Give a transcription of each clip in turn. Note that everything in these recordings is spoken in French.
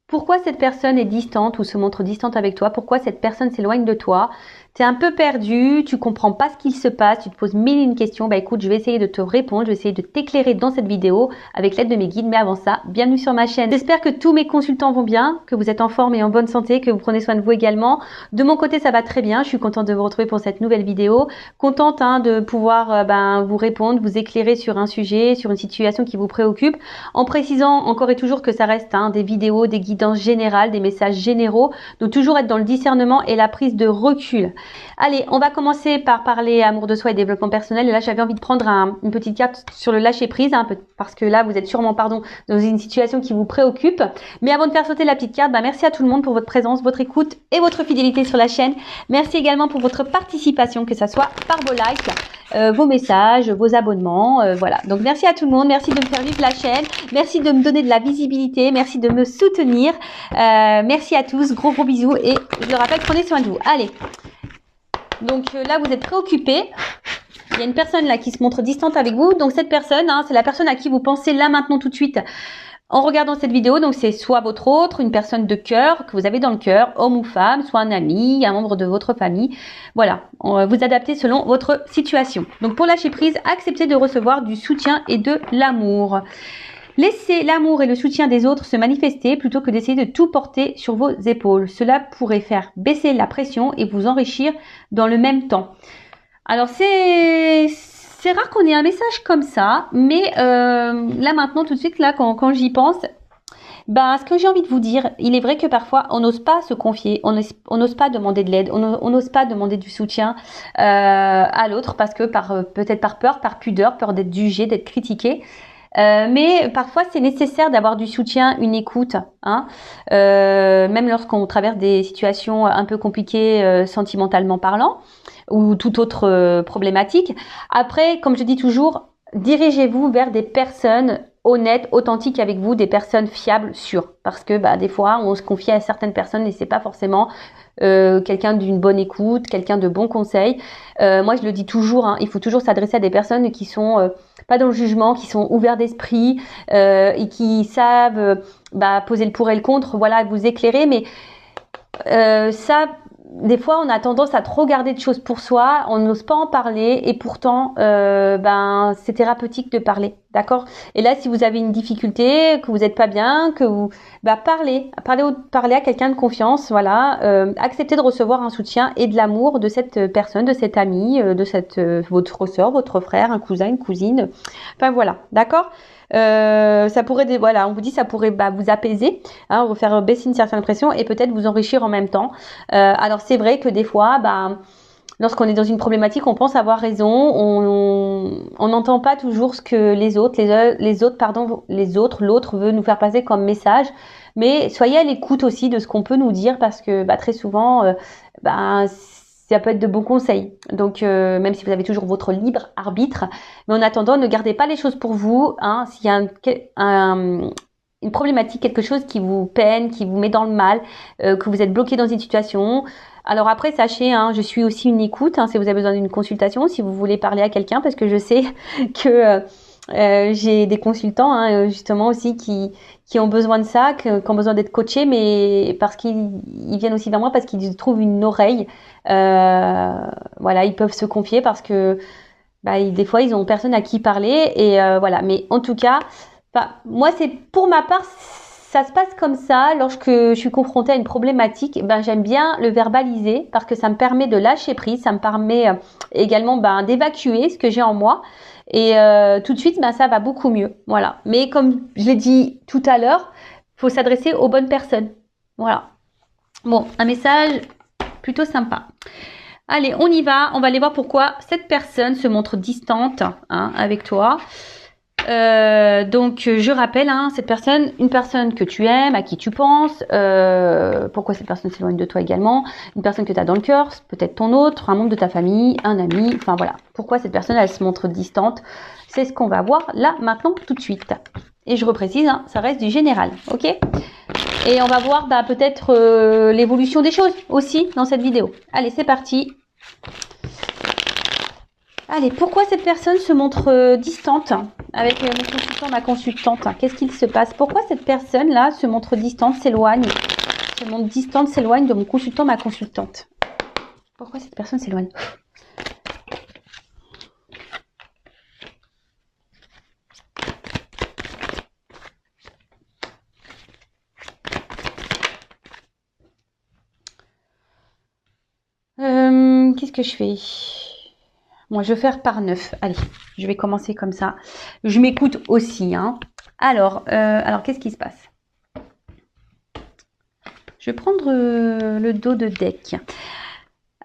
Pourquoi cette personne est distante ou se montre distante avec toi? Pourquoi cette personne s'éloigne de toi? Tu es un peu perdu, tu comprends pas ce qu'il se passe, tu te poses mille et une questions. Bah écoute, je vais essayer de te répondre, je vais essayer de t'éclairer dans cette vidéo avec l'aide de mes guides. Mais avant ça, bienvenue sur ma chaîne. J'espère que tous mes consultants vont bien, que vous êtes en forme et en bonne santé, que vous prenez soin de vous également. De mon côté, ça va très bien. Je suis contente de vous retrouver pour cette nouvelle vidéo. Contente de pouvoir vous répondre, vous éclairer sur un sujet, sur une situation qui vous préoccupe, en précisant encore et toujours que ça reste des vidéos, des guidances générales, des messages généraux. Donc toujours être dans le discernement et la prise de recul. Allez, on va commencer par parler amour de soi et développement personnel. Et là, j'avais envie de prendre une petite carte sur le lâcher prise, parce que là, vous êtes sûrement, dans une situation qui vous préoccupe. Mais avant de faire sauter la petite carte, merci à tout le monde pour votre présence, votre écoute et votre fidélité sur la chaîne. Merci également pour votre participation, que ce soit par vos likes, vos messages, vos abonnements. Voilà. Donc, merci à tout le monde. Merci de me faire vivre la chaîne. Merci de me donner de la visibilité. Merci de me soutenir. Merci à tous. Gros bisous. Et je le rappelle, prenez soin de vous. Allez. Donc là, vous êtes préoccupé. Il y a une personne là qui se montre distante avec vous. Donc cette personne, c'est la personne à qui vous pensez là, maintenant, tout de suite, en regardant cette vidéo. Donc c'est soit votre autre, une personne de cœur que vous avez dans le cœur, homme ou femme, soit un ami, un membre de votre famille. Voilà, vous adaptez selon votre situation. Donc pour lâcher prise, acceptez de recevoir du soutien et de l'amour. Laissez l'amour et le soutien des autres se manifester plutôt que d'essayer de tout porter sur vos épaules. Cela pourrait faire baisser la pression et vous enrichir dans le même temps. Alors c'est rare qu'on ait un message comme ça, mais là maintenant tout de suite là quand j'y pense, ce que j'ai envie de vous dire, il est vrai que parfois on n'ose pas se confier, on n'ose pas demander de l'aide, on n'ose pas demander du soutien à l'autre parce que peut-être par peur, par pudeur, peur d'être jugé, d'être critiqué. Mais parfois c'est nécessaire d'avoir du soutien, une écoute, même lorsqu'on traverse des situations un peu compliquées sentimentalement parlant ou toute autre problématique. Après, comme je dis toujours, dirigez-vous vers des personnes honnêtes, authentiques avec vous, des personnes fiables, sûres, parce que des fois on se confie à certaines personnes et c'est pas forcément quelqu'un d'une bonne écoute, quelqu'un de bons conseils. Moi je le dis toujours, il faut toujours s'adresser à des personnes qui sont pas dans le jugement, qui sont ouverts d'esprit et qui savent poser le pour et le contre, voilà, vous éclairer. Mais ça, des fois on a tendance à trop garder de choses pour soi, on n'ose pas en parler et pourtant c'est thérapeutique de parler, d'accord? Et là si vous avez une difficulté, que vous n'êtes pas bien, que vous parlez à quelqu'un de confiance, voilà, acceptez de recevoir un soutien et de l'amour de cette personne, de cet ami, de votre sœur, votre frère, un cousin, une cousine, enfin voilà, d'accord? Ça pourrait, on vous dit, ça pourrait vous apaiser, vous faire baisser une certaine pression et peut-être vous enrichir en même temps. Alors c'est vrai que des fois, lorsqu'on est dans une problématique, on pense avoir raison, on n'entend pas toujours ce que l'autre veut nous faire passer comme message. Mais soyez à l'écoute aussi de ce qu'on peut nous dire parce que très souvent, ça peut être de bons conseils. Donc, même si vous avez toujours votre libre arbitre, mais en attendant, ne gardez pas les choses pour vous. S'il y a une problématique, quelque chose qui vous peine, qui vous met dans le mal, que vous êtes bloqué dans une situation. Alors après, sachez, je suis aussi une écoute. Si vous avez besoin d'une consultation, si vous voulez parler à quelqu'un, parce que je sais que j'ai des consultants justement aussi qui ont besoin de ça, qui ont besoin d'être coachés, mais parce qu'ils viennent aussi vers moi parce qu'ils trouvent une oreille. Voilà, ils peuvent se confier parce que des fois ils ont personne à qui parler et voilà. Mais en tout cas, moi c'est pour ma part, ça se passe comme ça. Lorsque je suis confrontée à une problématique, j'aime bien le verbaliser parce que ça me permet de lâcher prise, ça me permet également d'évacuer ce que j'ai en moi. Et tout de suite, ça va beaucoup mieux. Voilà. Mais comme je l'ai dit tout à l'heure, il faut s'adresser aux bonnes personnes. Voilà. Bon, un message plutôt sympa. Allez, on y va. On va aller voir pourquoi cette personne se montre distante avec toi. Donc, je rappelle, cette personne, une personne que tu aimes, à qui tu penses, pourquoi cette personne s'éloigne de toi également, une personne que tu as dans le cœur, peut-être ton autre, un membre de ta famille, un ami, enfin voilà. Pourquoi cette personne, elle se montre distante, c'est ce qu'on va voir là, maintenant, tout de suite. Et je reprécise, ça reste du général, ok? Et on va voir peut-être l'évolution des choses aussi dans cette vidéo. Allez, c'est parti. Allez, pourquoi cette personne se montre distante avec mon consultant, ma consultante? Qu'est-ce qu'il se passe? Pourquoi cette personne-là se montre distante, s'éloigne, s'éloigne de mon consultant, ma consultante? Pourquoi cette personne s'éloigne? Qu'est-ce que je fais? Moi, je vais faire par 9. Allez, je vais commencer comme ça. Je m'écoute aussi. Hein. Alors qu'est-ce qui se passe? Je vais prendre le dos de deck.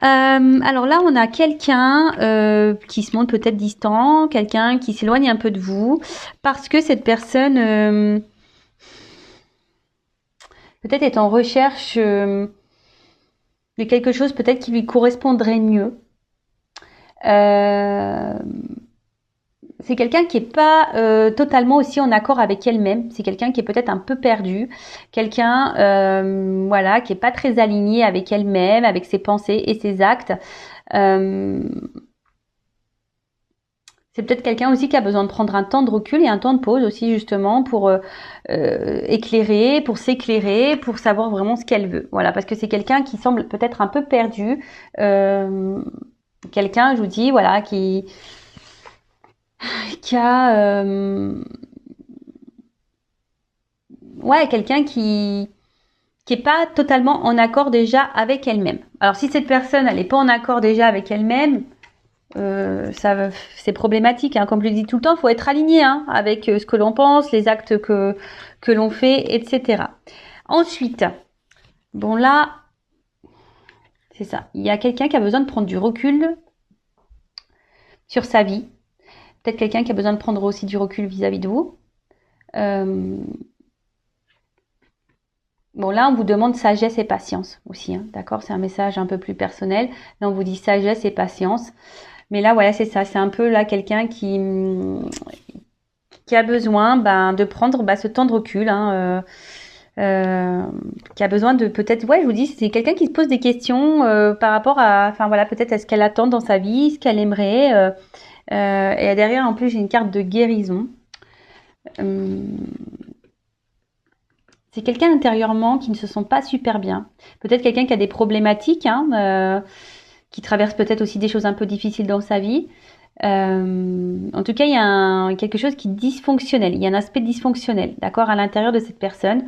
Alors là, on a quelqu'un qui se montre peut-être distant, quelqu'un qui s'éloigne un peu de vous, parce que cette personne peut-être est en recherche de quelque chose peut-être qui lui correspondrait mieux. C'est quelqu'un qui n'est pas totalement aussi en accord avec elle-même. C'est quelqu'un qui est peut-être un peu perdu. Quelqu'un voilà, qui n'est pas très aligné avec elle-même, avec ses pensées et ses actes. C'est peut-être quelqu'un aussi qui a besoin de prendre un temps de recul et un temps de pause aussi justement pour éclairer, pour s'éclairer, pour savoir vraiment ce qu'elle veut. Voilà, parce que c'est quelqu'un qui semble peut-être un peu perdu. Quelqu'un, je vous dis, voilà, qui a ouais, quelqu'un qui est pas totalement en accord déjà avec elle-même. Alors si cette personne elle est pas en accord déjà avec elle-même, c'est problématique. Hein. Comme je le dis tout le temps, il faut être aligné hein, avec ce que l'on pense, les actes que l'on fait, etc. Ensuite, bon là, c'est ça. Il y a quelqu'un qui a besoin de prendre du recul sur sa vie. Peut-être quelqu'un qui a besoin de prendre aussi du recul vis-à-vis de vous. Bon, là, on vous demande sagesse et patience aussi, hein, d'accord? C'est un message un peu plus personnel. Là, on vous dit sagesse et patience. Mais là, voilà, c'est ça. C'est un peu là quelqu'un qui a besoin de prendre ce temps de recul, hein, qui a besoin de peut-être, ouais, je vous dis, c'est quelqu'un qui se pose des questions par rapport à, enfin voilà, peut-être à ce qu'elle attend dans sa vie, ce qu'elle aimerait. Et derrière, en plus, j'ai une carte de guérison. C'est quelqu'un intérieurement qui ne se sent pas super bien. Peut-être quelqu'un qui a des problématiques, hein, qui traverse peut-être aussi des choses un peu difficiles dans sa vie. En tout cas, il y a quelque chose qui est dysfonctionnel. Il y a un aspect dysfonctionnel, d'accord, à l'intérieur de cette personne.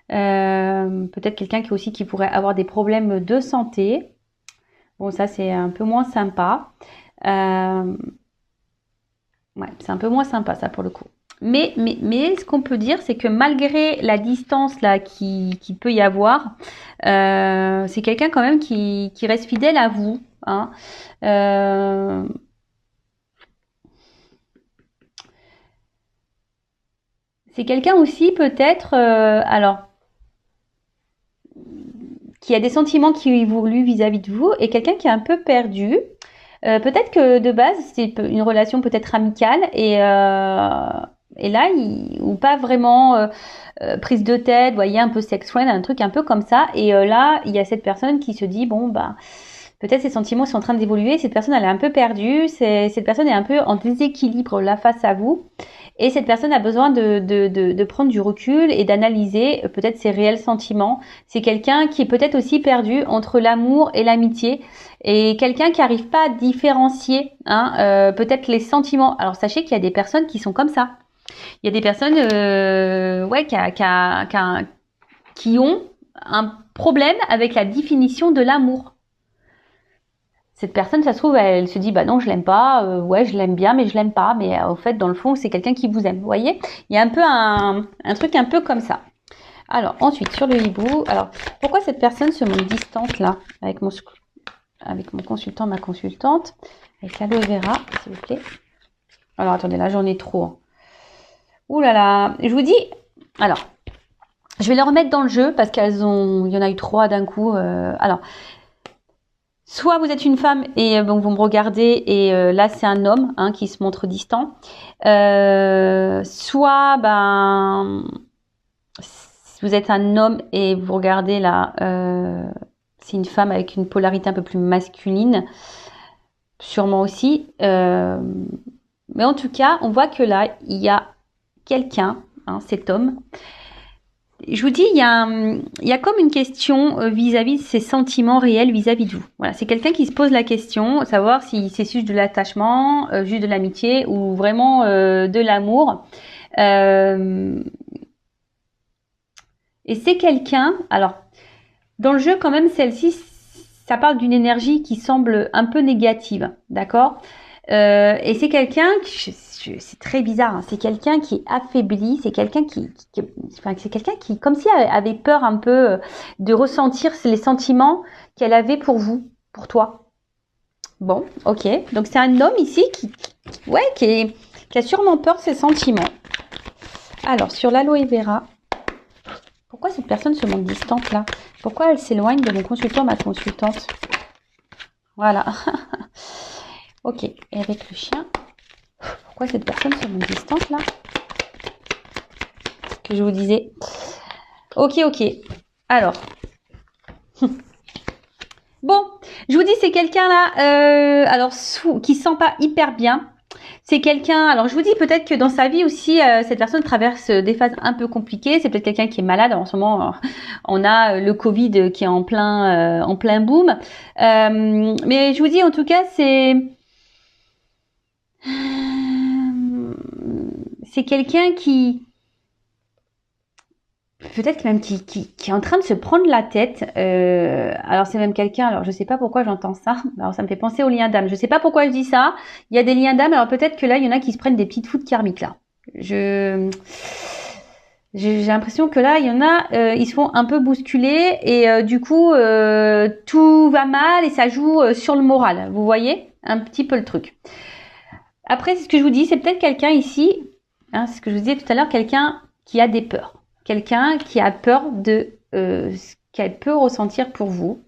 Peut-être quelqu'un qui pourrait avoir des problèmes de santé. Bon, ça, c'est un peu moins sympa. Ouais, c'est un peu moins sympa, ça, pour le coup. Mais ce qu'on peut dire, c'est que malgré la distance là qui peut y avoir, c'est quelqu'un quand même qui reste fidèle à vous. Hein. C'est quelqu'un aussi peut-être, alors, qui a des sentiments qui évoluent vis-à-vis de vous et quelqu'un qui est un peu perdu. Peut-être que de base, c'est une relation peut-être amicale et là, ou pas vraiment prise de tête, vous voyez, un peu sex friend, un truc un peu comme ça. Et là, il y a cette personne qui se dit, bon, peut-être ses sentiments sont en train d'évoluer. Cette personne, elle est un peu perdue. Cette personne est un peu en déséquilibre là face à vous. Et cette personne a besoin de prendre du recul et d'analyser peut-être ses réels sentiments. C'est quelqu'un qui est peut-être aussi perdu entre l'amour et l'amitié. Et quelqu'un qui n'arrive pas à différencier hein, peut-être les sentiments. Alors sachez qu'il y a des personnes qui sont comme ça. Il y a des personnes ouais, qui ont un problème avec la définition de l'amour. Cette personne, ça se trouve, elle se dit, bah non, je l'aime pas, ouais, je l'aime bien, mais je l'aime pas. Mais au fait, dans le fond, c'est quelqu'un qui vous aime. Vous voyez, il y a un peu un truc un peu comme ça. Alors, ensuite, sur le hibou, alors, pourquoi cette personne se montre distante là, avec mon consultant, ma consultante, avec l'aloe vera, s'il vous plaît. Alors, attendez, là, j'en ai trop. Hein. Ouh là là, je vous dis, alors, je vais les remettre dans le jeu parce il y en a eu 3 d'un coup. Alors, soit vous êtes une femme et donc vous me regardez et là c'est un homme hein, qui se montre distant. Soit vous êtes un homme et vous regardez là, c'est une femme avec une polarité un peu plus masculine. sûrement aussi. Mais en tout cas, on voit que là, il y a quelqu'un, hein, cet homme. Je vous dis, il y a comme une question vis-à-vis de ses sentiments réels vis-à-vis de vous. Voilà, c'est quelqu'un qui se pose la question, savoir si c'est juste de l'attachement, juste de l'amitié ou vraiment de l'amour. Et c'est quelqu'un, alors, dans le jeu quand même, celle-ci, ça parle d'une énergie qui semble un peu négative, d'accord? Et c'est quelqu'un, c'est très bizarre, hein, c'est quelqu'un qui est affaibli, c'est quelqu'un enfin, c'est quelqu'un qui, comme si elle avait peur un peu de ressentir les sentiments qu'elle avait pour vous, pour toi. Bon, ok, donc c'est un homme ici qui a sûrement peur de ses sentiments. Alors, sur l'aloe vera, pourquoi cette personne se montre distante là? Pourquoi elle s'éloigne de mon consultant, ma consultante? Voilà. Ok, et avec le chien, pourquoi cette personne se montre distante là? Ce que je vous disais. Ok. Alors. Bon, je vous dis, c'est quelqu'un là, alors qui se sent pas hyper bien. C'est quelqu'un, alors je vous dis peut-être que dans sa vie aussi, cette personne traverse des phases un peu compliquées. C'est peut-être quelqu'un qui est malade. En ce moment, on a le Covid qui est en plein boom. Mais je vous dis, en tout cas, c'est quelqu'un qui, peut-être même qui est en train de se prendre la tête. Alors c'est même quelqu'un, alors je sais pas pourquoi j'entends ça. Alors ça me fait penser aux liens d'âme. Je sais pas pourquoi je dis ça. Il y a des liens d'âme, alors peut-être que là, il y en a qui se prennent des petites foudres karmiques là. J'ai l'impression que là, il y en a, ils se font un peu bousculer et du coup, tout va mal et ça joue sur le moral. Vous voyez un petit peu le truc. Après, c'est ce que je vous dis, c'est peut-être quelqu'un ici, hein, c'est ce que je vous disais tout à l'heure, quelqu'un qui a des peurs. Quelqu'un qui a peur de ce qu'elle peut ressentir pour vous.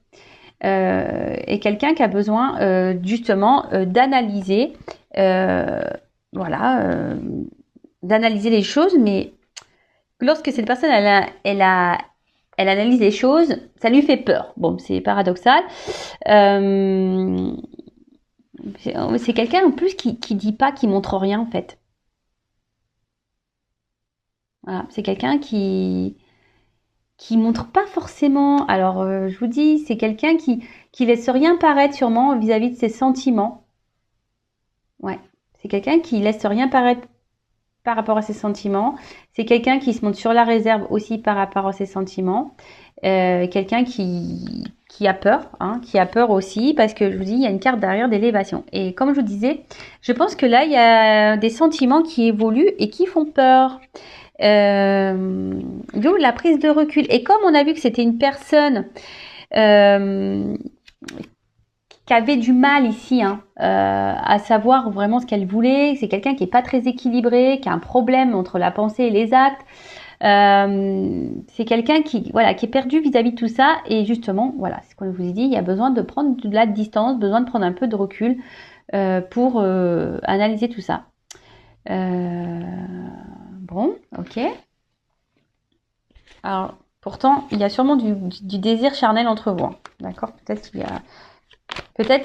Et quelqu'un qui a besoin justement d'analyser, d'analyser les choses, mais lorsque cette personne elle analyse les choses, ça lui fait peur. Bon, c'est paradoxal. C'est quelqu'un en plus qui dit pas, qui montre rien en fait. Voilà, c'est quelqu'un qui montre pas forcément. Alors, je vous dis, c'est quelqu'un qui laisse rien paraître sûrement vis-à-vis de ses sentiments. Ouais, c'est quelqu'un qui laisse rien paraître par rapport à ses sentiments. C'est quelqu'un qui se montre sur la réserve aussi par rapport à ses sentiments. Quelqu'un qui a peur, hein, qui a peur aussi, parce que je vous dis, il y a une carte derrière d'élévation. Et comme je vous disais, je pense que là, il y a des sentiments qui évoluent et qui font peur. D'où la prise de recul. Et comme on a vu que c'était une personne qui avait du mal ici à savoir vraiment ce qu'elle voulait, c'est quelqu'un qui est pas très équilibré, qui a un problème entre la pensée et les actes. C'est quelqu'un qui est perdu vis-à-vis de tout ça. Et justement, voilà, c'est ce qu'on vous a dit, il y a besoin de prendre de la distance, besoin de prendre un peu de recul pour analyser tout ça. Bon, ok. Alors, pourtant, il y a sûrement du désir charnel entre vous. Hein. D'accord? Peut-être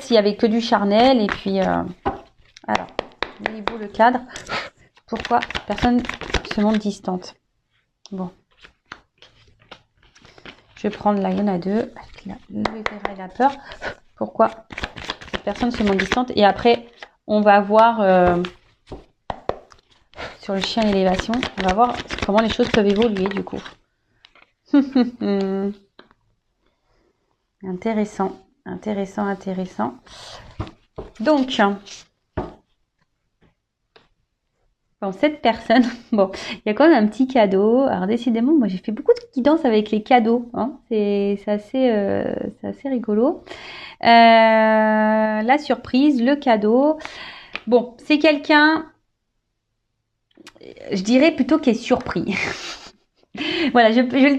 s'il y avait que du charnel. Et puis, alors, niveau le cadre, pourquoi personne se montre distante? Bon. Je vais prendre là, il y en a deux. Le verra et la peur. Pourquoi cette personne se montre distante? Et après, on va voir... sur le chien à l'élévation, on va voir comment les choses peuvent évoluer du coup. Intéressant. Donc, bon, cette personne, bon, il y a quand même un petit cadeau. Alors décidément, moi j'ai fait beaucoup de guidance avec les cadeaux. Hein. C'est assez rigolo. La surprise, le cadeau. Bon, c'est quelqu'un... je dirais plutôt qu'il est surpris. Voilà,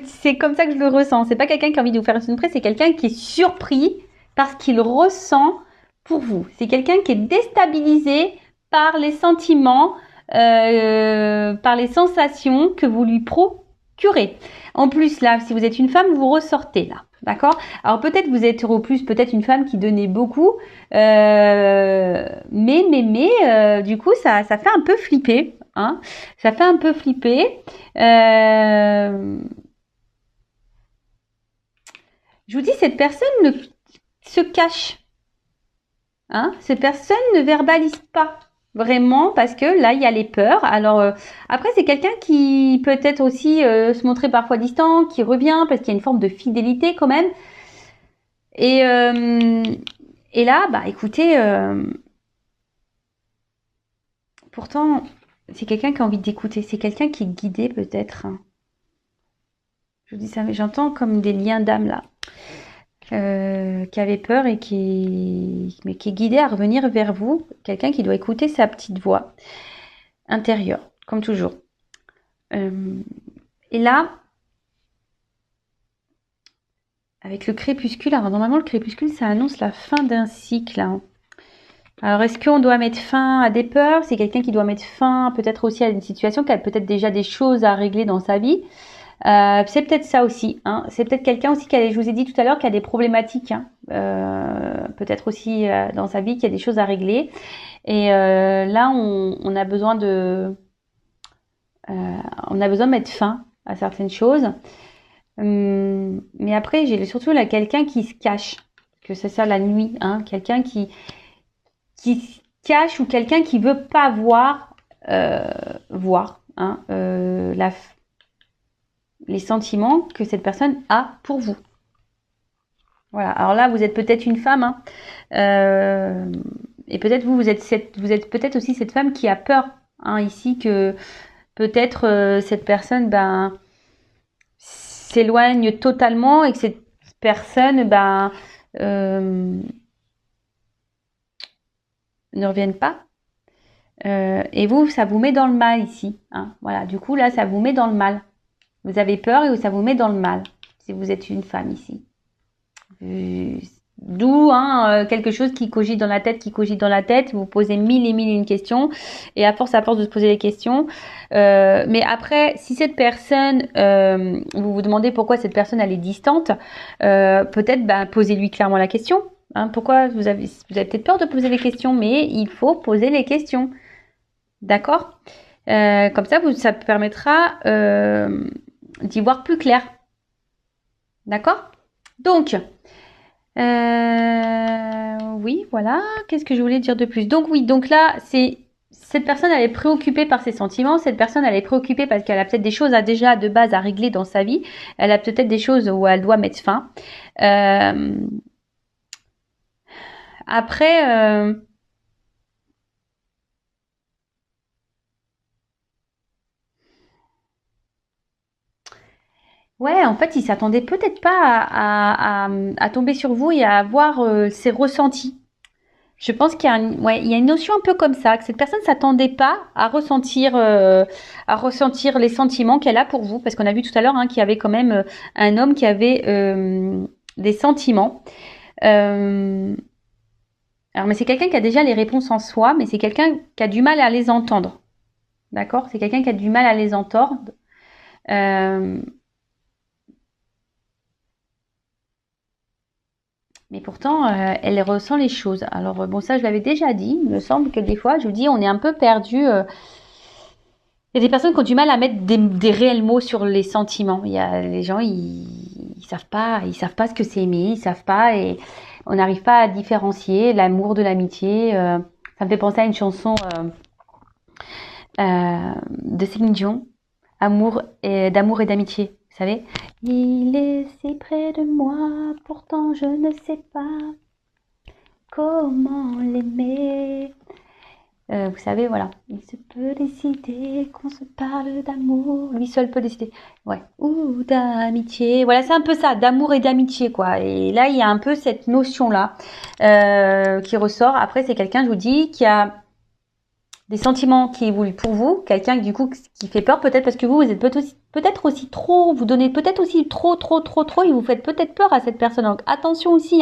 c'est comme ça que je le ressens. C'est pas quelqu'un qui a envie de vous faire une surprise, c'est quelqu'un qui est surpris parce qu'il ressent pour vous. C'est quelqu'un qui est déstabilisé par les sentiments, par les sensations que vous lui curé. En plus, là, si vous êtes une femme, vous ressortez là. D'accord? Alors peut-être vous êtes au plus peut-être une femme qui donnait beaucoup, du coup ça fait un peu flipper, hein? Ça fait un peu flipper. Je vous dis, cette personne se cache, hein? Cette personne ne verbalise pas vraiment parce que là il y a les peurs. Alors après c'est quelqu'un qui peut être aussi se montrer parfois distant, qui revient parce qu'il y a une forme de fidélité quand même. Et là, bah écoutez, pourtant, c'est quelqu'un qui a envie d'écouter. C'est quelqu'un qui est guidé peut-être. Je vous dis ça, mais j'entends comme des liens d'âme là. Qui avait peur et qui est guidé à revenir vers vous. Quelqu'un qui doit écouter sa petite voix intérieure, comme toujours. Et là, avec le crépuscule, alors normalement le crépuscule ça annonce la fin d'un cycle. Hein. Alors est-ce qu'on doit mettre fin à des peurs? C'est quelqu'un qui doit mettre fin peut-être aussi à une situation, qui a peut-être déjà des choses à régler dans sa vie. C'est peut-être ça aussi. Hein. C'est peut-être quelqu'un aussi je vous ai dit tout à l'heure, qui a des problématiques. Hein. Peut-être aussi dans sa vie, qui a des choses à régler. Et là, on a besoin de mettre fin à certaines choses. Mais après, j'ai surtout là quelqu'un qui se cache, que c'est ça la nuit, hein, quelqu'un qui se cache ou quelqu'un qui veut pas voir, hein, les sentiments que cette personne a pour vous. Voilà. Alors là, vous êtes peut-être une femme, hein, et peut-être vous êtes peut-être aussi cette femme qui a peur, hein, ici que peut-être cette personne, s'éloigne totalement et que cette personne ne revienne pas. Et vous, ça vous met dans le mal ici. Hein. Voilà, du coup, là, ça vous met dans le mal. Vous avez peur et ça vous met dans le mal, si vous êtes une femme ici. D'où quelque chose qui cogite dans la tête, vous posez mille et mille une questions, et à force de se poser les questions, mais après, si cette personne, vous vous demandez pourquoi cette personne elle est distante, peut-être posez-lui clairement la question. Hein, pourquoi vous avez peut-être peur de poser les questions, mais il faut poser les questions. D'accord? Comme ça, ça permettra d'y voir plus clair. D'accord? Donc, oui, voilà. Qu'est-ce que je voulais dire de plus? Donc oui, donc là, cette personne, elle est préoccupée par ses sentiments. Cette personne, elle est préoccupée parce qu'elle a peut-être des choses déjà de base à régler dans sa vie. Elle a peut-être des choses où elle doit mettre fin. Après, ouais, en fait, il s'attendait peut-être pas à tomber sur vous et à avoir ses ressentis. Je pense qu'il y a il y a une notion un peu comme ça, que cette personne s'attendait pas à ressentir les sentiments qu'elle a pour vous, parce qu'on a vu tout à l'heure qu'il y avait quand même un homme qui avait des sentiments. Alors, mais c'est quelqu'un qui a déjà les réponses en soi, mais c'est quelqu'un qui a du mal à les entendre. D'accord? C'est quelqu'un qui a du mal à les entendre. Mais pourtant, elle ressent les choses. Alors, bon, ça, je l'avais déjà dit. Il me semble que des fois, je vous dis, on est un peu perdu. Il y a des personnes qui ont du mal à mettre des réels mots sur les sentiments. Il y a les gens, ils savent pas ce que c'est aimer, ils savent pas, et on n'arrive pas à différencier l'amour de l'amitié. Ça me fait penser à une chanson de Céline Dion, d'amour et d'amitié. Vous savez, il est si près de moi, pourtant je ne sais pas comment l'aimer. Vous savez, voilà, il se peut décider qu'on se parle d'amour, lui seul peut décider, ouais, ou d'amitié. Voilà, c'est un peu ça, d'amour et d'amitié, quoi. Et là, il y a un peu cette notion-là qui ressort. Après, c'est quelqu'un, je vous dis, qui a des sentiments qui évoluent pour vous, quelqu'un du coup qui fait peur, peut-être parce que vous êtes peut-être aussi trop, vous donnez peut-être aussi trop, et vous faites peut-être peur à cette personne. Donc attention aussi,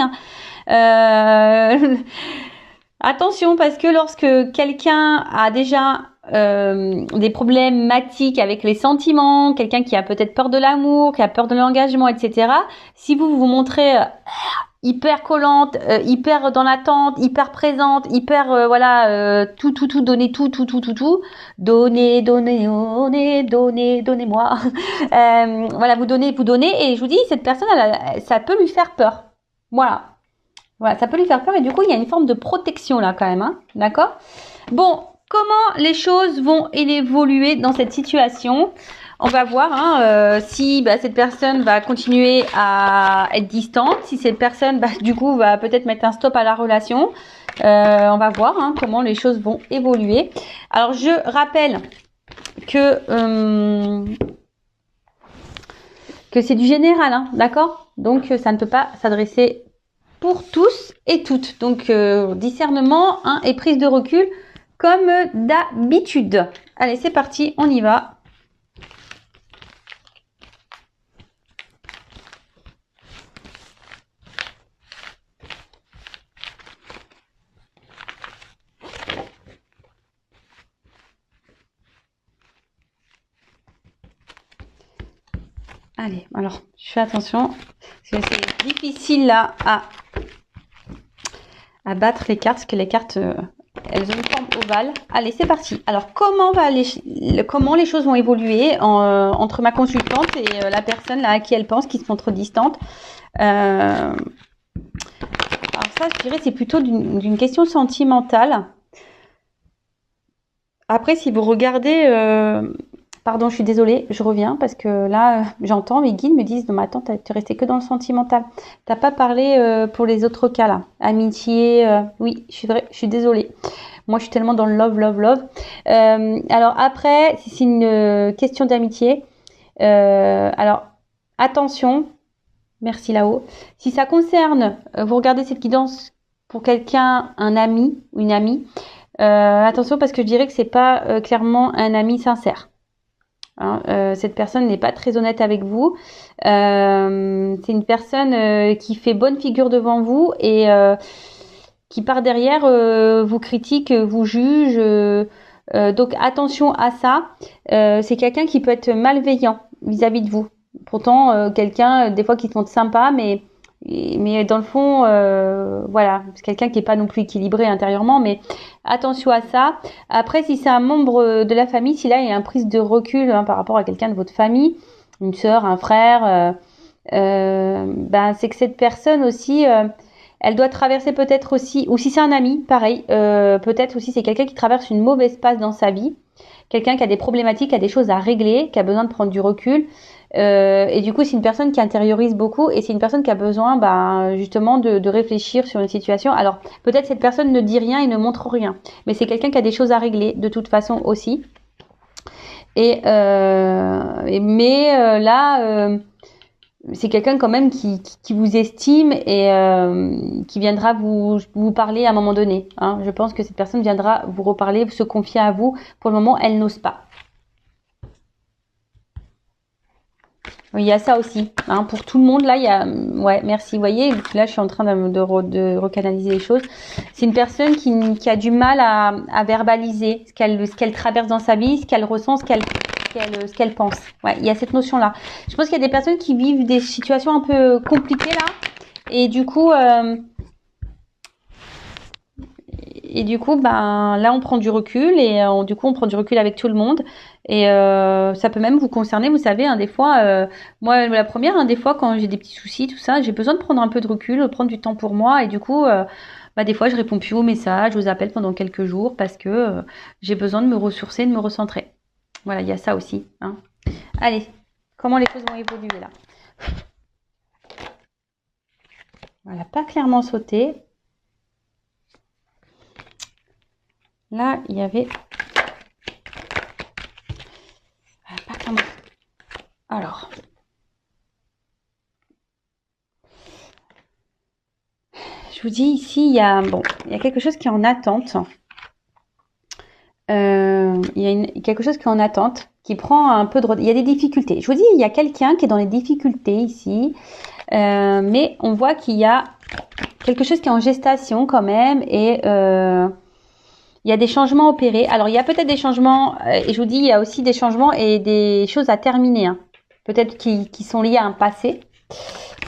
attention, parce que lorsque quelqu'un a déjà des problématiques avec les sentiments, quelqu'un qui a peut-être peur de l'amour, qui a peur de l'engagement, etc. Si vous vous montrez hyper collante, hyper dans l'attente, hyper présente, hyper tout donner tout, donnez-moi. Voilà, vous donnez et je vous dis cette personne ça peut lui faire peur. Voilà, ça peut lui faire peur et du coup il y a une forme de protection là quand même, hein, d'accord? Bon, comment les choses vont évoluer dans cette situation? On va voir si cette personne va continuer à être distante, si cette personne du coup va peut-être mettre un stop à la relation. On va voir comment les choses vont évoluer. Alors je rappelle que c'est du général, d'accord? Donc ça ne peut pas s'adresser pour tous et toutes. Donc discernement et prise de recul comme d'habitude. Allez, c'est parti, on y va. Allez, alors, je fais attention, parce que c'est difficile là à battre les cartes, parce que les cartes, elles ont une forme ovale. Allez, c'est parti. Alors, comment les choses vont évoluer entre ma consultante et la personne là à qui elle pense, qui se montre distante. Alors ça, je dirais, c'est plutôt d'une question sentimentale. Après, si vous regardez... Pardon, je suis désolée, je reviens parce que là, j'entends, mes guides me disent, non mais attends, tu es resté que dans le sentimental. T'as pas parlé pour les autres cas là. Amitié, oui, je suis désolée. Moi, je suis tellement dans le love, love, love. Alors après, si c'est une question d'amitié, alors attention, merci là-haut. Si ça concerne, vous regardez cette guidance pour quelqu'un, un ami ou une amie, attention parce que je dirais que c'est pas clairement un ami sincère. Cette personne n'est pas très honnête avec vous. C'est une personne qui fait bonne figure devant vous et qui par derrière vous critique, vous juge. Donc attention à ça. C'est quelqu'un qui peut être malveillant vis-à-vis de vous. Pourtant, quelqu'un des fois qui se montre sympa, mais dans le fond, voilà, c'est quelqu'un qui est pas non plus équilibré intérieurement, mais attention à ça. Après, si c'est un membre de la famille, si là il y a une prise de recul par rapport à quelqu'un de votre famille, une sœur, un frère, c'est que cette personne aussi, elle doit traverser peut-être aussi, ou si c'est un ami, pareil, peut-être aussi c'est quelqu'un qui traverse une mauvaise passe dans sa vie, quelqu'un qui a des problématiques, qui a des choses à régler, qui a besoin de prendre du recul. Et du coup, c'est une personne qui intériorise beaucoup et c'est une personne qui a besoin justement de réfléchir sur une situation. Alors, peut-être cette personne ne dit rien et ne montre rien, mais c'est quelqu'un qui a des choses à régler de toute façon aussi. Mais là, c'est quelqu'un quand même qui vous estime et qui viendra vous parler à un moment donné. Je pense que cette personne viendra vous reparler, se confier à vous. Pour le moment, elle n'ose pas. Oui, il y a ça aussi, pour tout le monde. Là, il y a, ouais, merci. Vous voyez, là, je suis en train de recanaliser les choses. C'est une personne qui a du mal à verbaliser ce qu'elle traverse dans sa vie, ce qu'elle ressent, ce qu'elle pense. Ouais, il y a cette notion-là. Je pense qu'il y a des personnes qui vivent des situations un peu compliquées là, et du coup, là, on prend du recul et du coup, on prend du recul avec tout le monde. Et ça peut même vous concerner, vous savez, des fois, moi la première, des fois quand j'ai des petits soucis, tout ça, j'ai besoin de prendre un peu de recul, de prendre du temps pour moi et du coup, des fois je réponds plus aux messages, je vous appelle pendant quelques jours parce que j'ai besoin de me ressourcer, de me recentrer. Voilà, il y a ça aussi. Allez, comment les choses vont évoluer là? Voilà, pas clairement sauté. Là, il y avait... pas clairement. Alors... Je vous dis ici, il y a quelque chose qui est en attente. Il y a quelque chose qui est en attente, qui prend un peu de... Il y a des difficultés. Je vous dis, il y a quelqu'un qui est dans les difficultés ici. Mais on voit qu'il y a quelque chose qui est en gestation quand même. Et Il y a des changements opérés. Alors, il y a peut-être des changements, et je vous dis, il y a aussi des changements et des choses à terminer. Hein. Peut-être qui sont liées à un passé.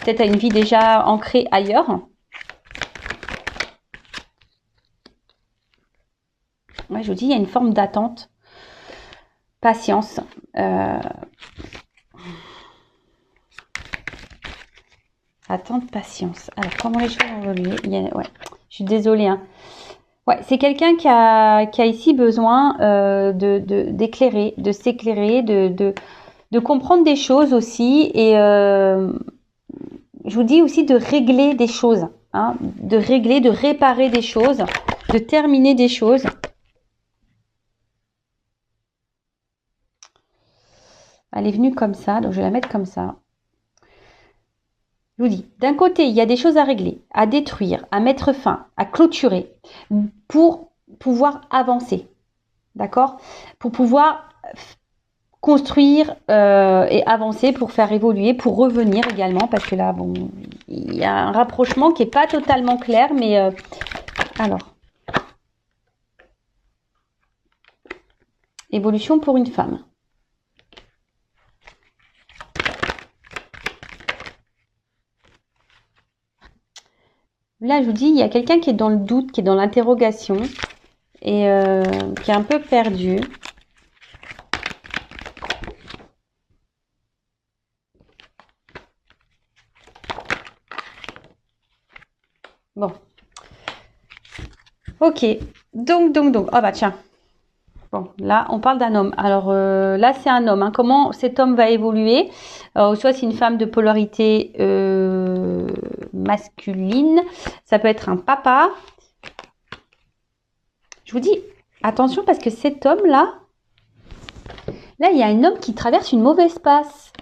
Peut-être à une vie déjà ancrée ailleurs. Ouais, je vous dis, il y a une forme d'attente. Patience. Attente, patience. Alors, comment les choses ont évolué? Ouais, je suis désolée. Hein. Ouais, c'est quelqu'un qui a ici besoin d'éclairer, de s'éclairer, de comprendre des choses aussi. Et je vous dis aussi de régler des choses. Hein, de régler, de réparer des choses, de terminer des choses. Elle est venue comme ça, donc je vais la mettre comme ça. Je vous dis, d'un côté, il y a des choses à régler, à détruire, à mettre fin, à clôturer pour pouvoir avancer. D'accord? Pour pouvoir construire et avancer, pour faire évoluer, pour revenir également. Parce que là, bon, il y a un rapprochement qui n'est pas totalement clair. Mais alors, évolution pour une femme. Là, je vous dis, il y a quelqu'un qui est dans le doute, qui est dans l'interrogation et qui est un peu perdu. Bon. Ok. Donc. Oh bah tiens. Bon, là, on parle d'un homme. Alors là, c'est un homme. Hein. Comment cet homme va évoluer? Soit c'est une femme de polarité masculine. Ça peut être un papa. Je vous dis, attention parce que cet homme-là, là, il y a un homme qui traverse une mauvaise passe.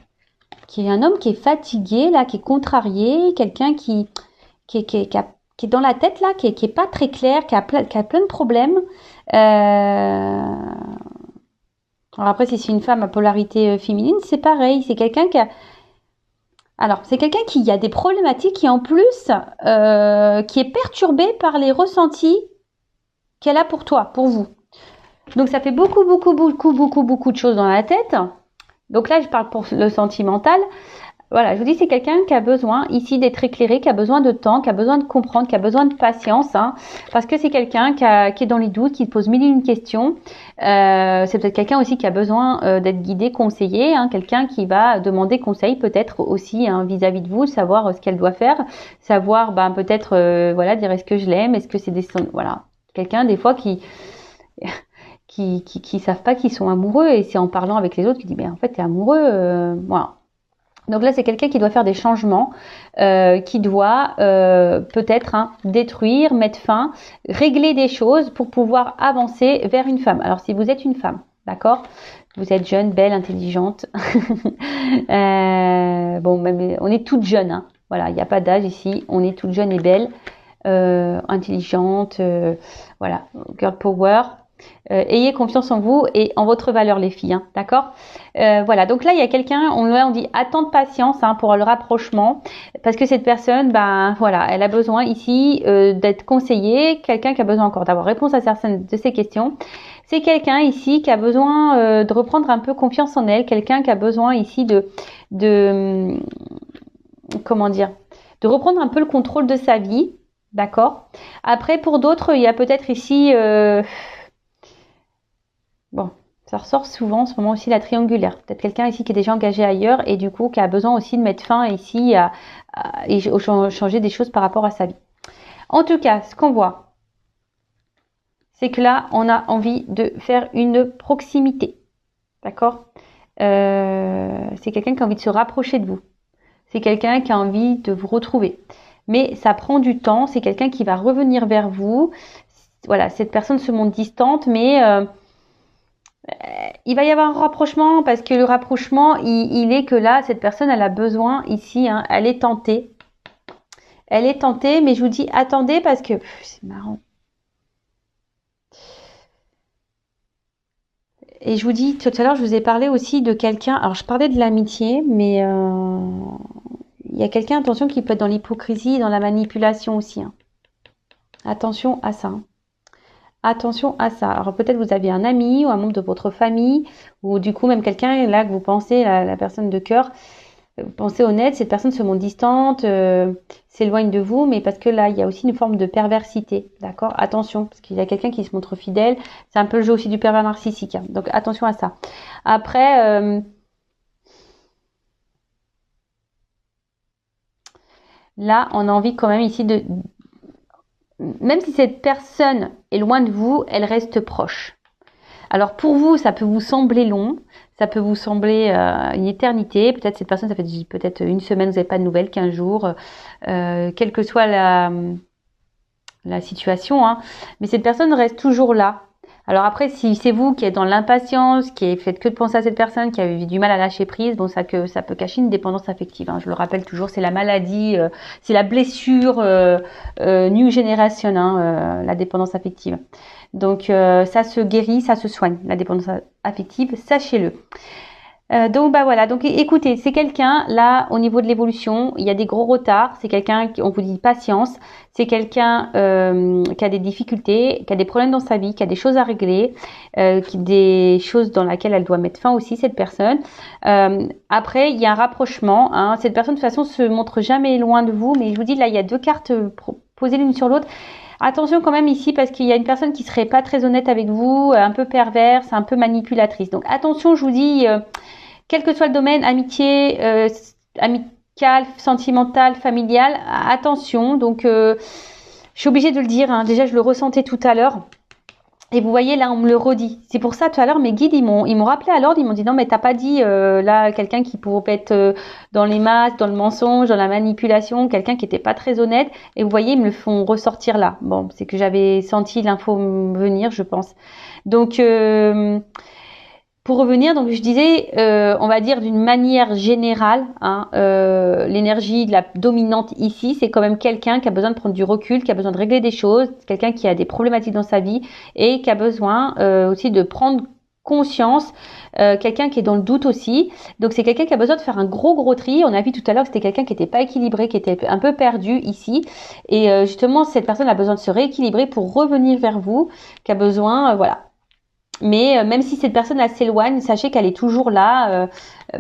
Qui est un homme qui est fatigué, là, qui est contrarié. Quelqu'un qui est dans la tête, là, qui est pas très clair, qui a plein de problèmes. Alors après, si c'est une femme à polarité féminine, c'est pareil. C'est quelqu'un qui a... Alors, c'est quelqu'un qui a des problématiques et en plus, qui est perturbé par les ressentis qu'elle a pour toi, pour vous. Donc, ça fait beaucoup de choses dans la tête. Donc là, je parle pour le sentimental. Voilà, je vous dis, c'est quelqu'un qui a besoin ici d'être éclairé, qui a besoin de temps, qui a besoin de comprendre, qui a besoin de patience, hein, parce que c'est quelqu'un qui est dans les doutes, qui pose mille et une questions. C'est peut-être quelqu'un aussi qui a besoin d'être guidé, conseillé, hein, quelqu'un qui va demander conseil peut-être aussi hein, vis-à-vis de vous, savoir ce qu'elle doit faire, savoir peut-être voilà dire est-ce que je l'aime, est-ce que c'est des voilà quelqu'un des fois qui savent pas qu'ils sont amoureux et c'est en parlant avec les autres qui dit en fait t'es amoureux, voilà. Donc là, c'est quelqu'un qui doit faire des changements, qui doit peut-être détruire, mettre fin, régler des choses pour pouvoir avancer vers une femme. Alors, si vous êtes une femme, d'accord, vous êtes jeune, belle, intelligente. Bon, même, on est toutes jeunes. Hein. Voilà, il n'y a pas d'âge ici. On est toutes jeunes et belles, intelligentes. Voilà, girl power. Ayez confiance en vous et en votre valeur les filles, hein, d'accord voilà, donc là il y a quelqu'un, on dit attendre patience hein, pour le rapprochement parce que cette personne, voilà, elle a besoin ici d'être conseillée, quelqu'un qui a besoin encore d'avoir réponse à certaines de ses questions. C'est quelqu'un ici qui a besoin de reprendre un peu confiance en elle, quelqu'un qui a besoin ici de comment dire, de reprendre un peu le contrôle de sa vie, d'accord. Après pour d'autres, il y a peut-être ici bon, ça ressort souvent en ce moment aussi la triangulaire. Peut-être quelqu'un ici qui est déjà engagé ailleurs et du coup qui a besoin aussi de mettre fin ici et changer des choses par rapport à sa vie. En tout cas, ce qu'on voit, c'est que là, on a envie de faire une proximité. D'accord c'est quelqu'un qui a envie de se rapprocher de vous. C'est quelqu'un qui a envie de vous retrouver. Mais ça prend du temps. C'est quelqu'un qui va revenir vers vous. Voilà, cette personne se montre distante, mais... il va y avoir un rapprochement parce que le rapprochement, il est que là, cette personne, elle a besoin ici, hein, elle est tentée. Elle est tentée, mais je vous dis, attendez parce que c'est marrant. Et je vous dis, tout à l'heure, je vous ai parlé aussi de quelqu'un. Alors, je parlais de l'amitié, mais il y a quelqu'un, attention, qui peut être dans l'hypocrisie et dans la manipulation aussi. Hein. Attention à ça. Hein. attention à ça. Alors peut-être vous avez un ami ou un membre de votre famille, ou du coup même quelqu'un là que vous pensez, la personne de cœur, vous pensez honnête, cette personne se montre distante, s'éloigne de vous, mais parce que là, il y a aussi une forme de perversité, d'accord? Attention, parce qu'il y a quelqu'un qui se montre fidèle, c'est un peu le jeu aussi du pervers narcissique, hein. Donc attention à ça. Après, là, on a envie quand même ici de... Même si cette personne est loin de vous, elle reste proche. Alors pour vous, ça peut vous sembler long, ça peut vous sembler une éternité. Peut-être cette personne, ça fait peut-être une semaine, vous n'avez pas de nouvelles, 15 jours, quelle que soit la situation, hein. Mais cette personne reste toujours là. Alors après, si c'est vous qui êtes dans l'impatience, qui faites que de penser à cette personne, qui a eu du mal à lâcher prise, bon, ça peut cacher une dépendance affective, hein. Je le rappelle toujours, c'est la maladie, c'est la blessure new generation, hein, la dépendance affective. Donc ça se guérit, ça se soigne, la dépendance affective, sachez-le. Donc bah voilà, donc écoutez, c'est quelqu'un là au niveau de l'évolution, il y a des gros retards, c'est quelqu'un on vous dit patience, c'est quelqu'un qui a des difficultés, qui a des problèmes dans sa vie, qui a des choses à régler, des choses dans lesquelles elle doit mettre fin aussi cette personne. Après il y a un rapprochement, hein. Cette personne de toute façon se montre jamais loin de vous, mais je vous dis là il y a deux cartes posées l'une sur l'autre. Attention quand même ici parce qu'il y a une personne qui serait pas très honnête avec vous, un peu perverse, un peu manipulatrice. Donc attention, je vous dis, quel que soit le domaine, amitié, amical, sentimental, familial, attention. Donc je suis obligée de le dire, hein. Déjà je le ressentais tout à l'heure. Et vous voyez, là, on me le redit. C'est pour ça, tout à l'heure, mes guides, ils m'ont rappelé à l'ordre. Ils m'ont dit, non, mais t'as pas dit, là, quelqu'un qui pourrait être dans les masques, dans le mensonge, dans la manipulation, quelqu'un qui était pas très honnête. Et vous voyez, ils me le font ressortir là. Bon, c'est que j'avais senti l'info venir, je pense. Donc, pour revenir, donc je disais, on va dire d'une manière générale, hein, l'énergie la dominante ici, c'est quand même quelqu'un qui a besoin de prendre du recul, qui a besoin de régler des choses, quelqu'un qui a des problématiques dans sa vie et qui a besoin aussi de prendre conscience, quelqu'un qui est dans le doute aussi. Donc c'est quelqu'un qui a besoin de faire un gros tri. On a vu tout à l'heure que c'était quelqu'un qui n'était pas équilibré, qui était un peu perdu ici. Et justement, cette personne a besoin de se rééquilibrer pour revenir vers vous, qui a besoin, voilà. Mais même si cette personne elle s'éloigne, sachez qu'elle est toujours là,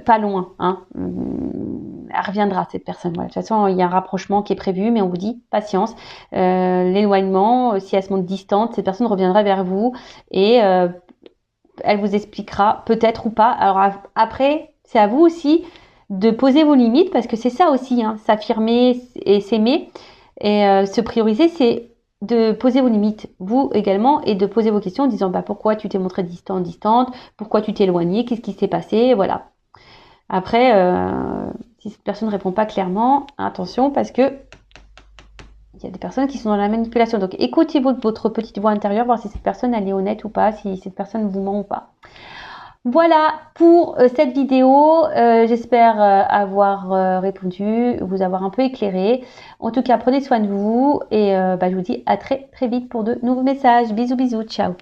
pas loin, hein. Elle reviendra cette personne. Voilà. De toute façon, il y a un rapprochement qui est prévu, mais on vous dit patience. L'éloignement, si elle se montre distante, cette personne reviendra vers vous et elle vous expliquera peut-être ou pas. Alors après, c'est à vous aussi de poser vos limites parce que c'est ça aussi, hein, s'affirmer et s'aimer et se prioriser, c'est de poser vos limites, vous également, et de poser vos questions en disant bah, pourquoi tu t'es montré distante, pourquoi tu t'es éloigné, qu'est-ce qui s'est passé, voilà. Après, si cette personne ne répond pas clairement, attention parce que il y a des personnes qui sont dans la manipulation. Donc écoutez votre petite voix intérieure, voir si cette personne elle est honnête ou pas, si cette personne vous ment ou pas. Voilà pour cette vidéo, j'espère avoir répondu, vous avoir un peu éclairé. En tout cas, prenez soin de vous et je vous dis à très vite pour de nouveaux messages. Bisous, ciao.